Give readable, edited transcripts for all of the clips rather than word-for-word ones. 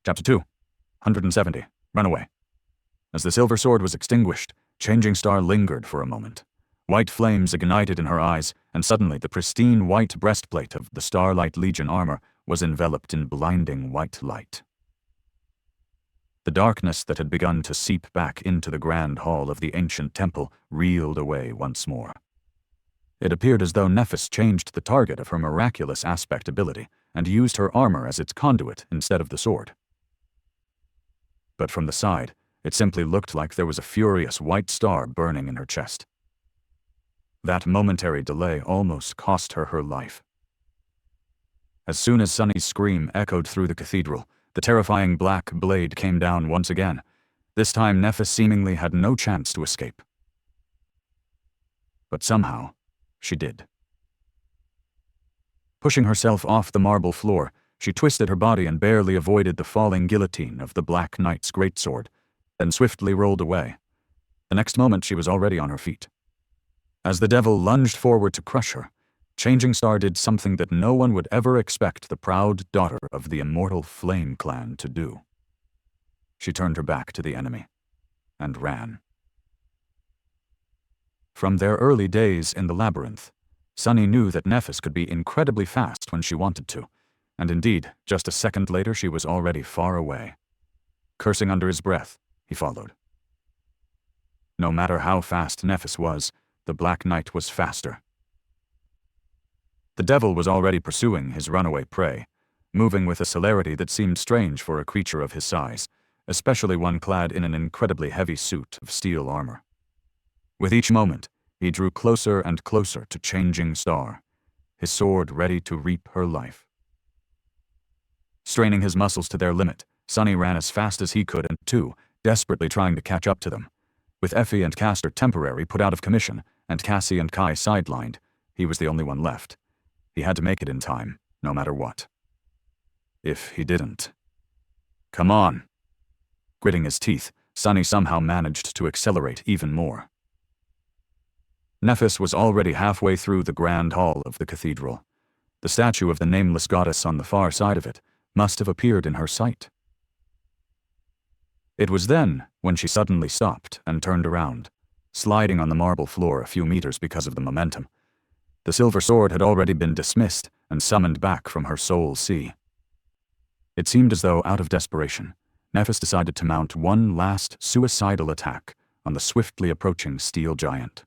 Chapter 2, 170, Runaway. As the silver sword was extinguished, Changing Star lingered for a moment. White flames ignited in her eyes, and suddenly the pristine white breastplate of the Starlight Legion armor was enveloped in blinding white light. The darkness that had begun to seep back into the grand hall of the ancient temple reeled away once more. It appeared as though Nephis changed the target of her miraculous aspect ability and used her armor as its conduit instead of the sword. But from the side, it simply looked like there was a furious white star burning in her chest. That momentary delay almost cost her her life. As soon as Sunny's scream echoed through the cathedral, the terrifying black blade came down once again. This time Nephis seemingly had no chance to escape. But somehow, she did. Pushing herself off the marble floor, she twisted her body and barely avoided the falling guillotine of the Black Knight's greatsword, then swiftly rolled away. The next moment she was already on her feet. As the devil lunged forward to crush her, Changing Star did something that no one would ever expect the proud daughter of the immortal Flame Clan to do. She turned her back to the enemy and ran. From their early days in the labyrinth, Sunny knew that Nephis could be incredibly fast when she wanted to, and indeed, just a second later she was already far away. Cursing under his breath, he followed. No matter how fast Nephis was, the Black Knight was faster. The devil was already pursuing his runaway prey, moving with a celerity that seemed strange for a creature of his size, especially one clad in an incredibly heavy suit of steel armor. With each moment, he drew closer and closer to Changing Star, his sword ready to reap her life. Straining his muscles to their limit, Sunny ran as fast as he could and too, desperately trying to catch up to them. With Effie and Castor temporarily put out of commission, and Cassie and Kai sidelined, he was the only one left. He had to make it in time, no matter what. If he didn't... Come on! Gritting his teeth, Sunny somehow managed to accelerate even more. Nephis was already halfway through the grand hall of the cathedral. The statue of the nameless goddess on the far side of it must have appeared in her sight. It was then when she suddenly stopped and turned around, sliding on the marble floor a few meters because of the momentum. The silver sword had already been dismissed and summoned back from her soul sea. It seemed as though, out of desperation, Nephis decided to mount one last suicidal attack on the swiftly approaching steel giant.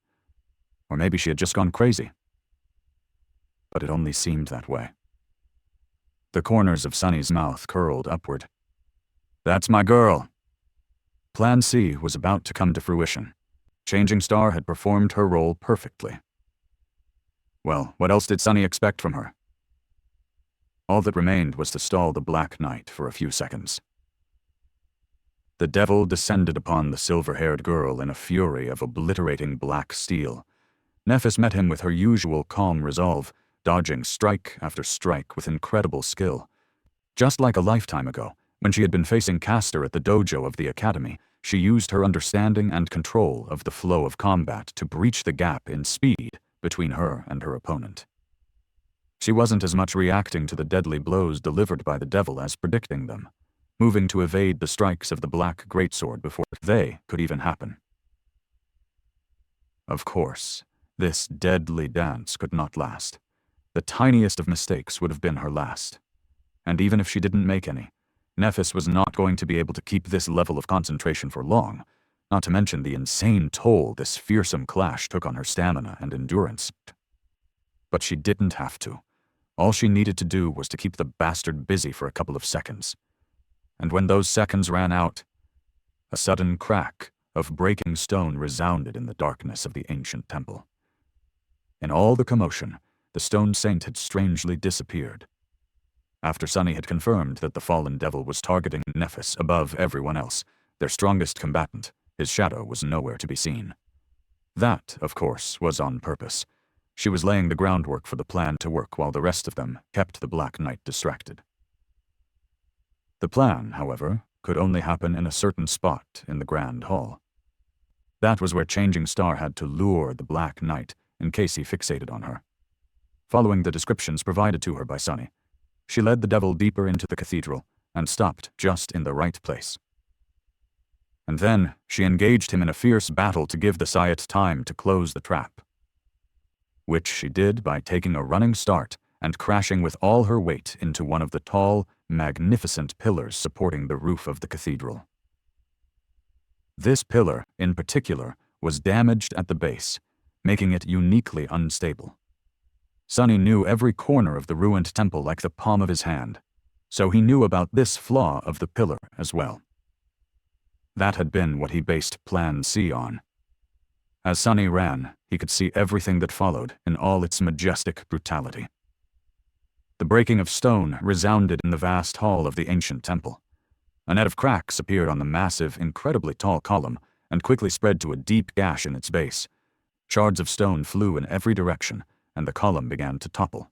Or maybe she had just gone crazy. But it only seemed that way. The corners of Sunny's mouth curled upward. That's my girl. Plan C was about to come to fruition. Changing Star had performed her role perfectly. Well, what else did Sunny expect from her? All that remained was to stall the Black Knight for a few seconds. The devil descended upon the silver-haired girl in a fury of obliterating black steel. Nephis met him with her usual calm resolve, dodging strike after strike with incredible skill. Just like a lifetime ago, when she had been facing Castor at the dojo of the academy, she used her understanding and control of the flow of combat to breach the gap in speed between her and her opponent. She wasn't as much reacting to the deadly blows delivered by the devil as predicting them, moving to evade the strikes of the black greatsword before they could even happen. Of course, this deadly dance could not last. The tiniest of mistakes would have been her last. And even if she didn't make any, Nephis was not going to be able to keep this level of concentration for long, not to mention the insane toll this fearsome clash took on her stamina and endurance. But she didn't have to. All she needed to do was to keep the bastard busy for a couple of seconds. And when those seconds ran out, a sudden crack of breaking stone resounded in the darkness of the ancient temple. In all the commotion, the stone saint had strangely disappeared. After Sunny had confirmed that the fallen devil was targeting Nephis above everyone else, their strongest combatant, his shadow was nowhere to be seen. That, of course, was on purpose. She was laying the groundwork for the plan to work while the rest of them kept the Black Knight distracted. The plan, however, could only happen in a certain spot in the Grand Hall. That was where Changing Star had to lure the Black Knight in case he fixated on her. Following the descriptions provided to her by Sunny, she led the devil deeper into the cathedral and stopped just in the right place. And then she engaged him in a fierce battle to give the Sayat time to close the trap, which she did by taking a running start and crashing with all her weight into one of the tall, magnificent pillars supporting the roof of the cathedral. This pillar, in particular, was damaged at the base, making it uniquely unstable. Sunny knew every corner of the ruined temple like the palm of his hand, so he knew about this flaw of the pillar as well. That had been what he based Plan C on. As Sunny ran, he could see everything that followed in all its majestic brutality. The breaking of stone resounded in the vast hall of the ancient temple. A net of cracks appeared on the massive, incredibly tall column and quickly spread to a deep gash in its base. Shards of stone flew in every direction, and the column began to topple.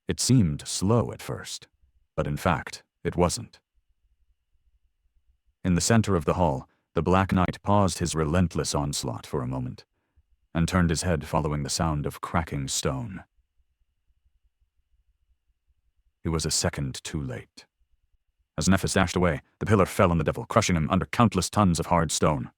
It seemed slow at first, but in fact, it wasn't. In the center of the hall, the Black Knight paused his relentless onslaught for a moment, and turned his head following the sound of cracking stone. He was a second too late. As Nephis dashed away, the pillar fell on the devil, crushing him under countless tons of hard stone.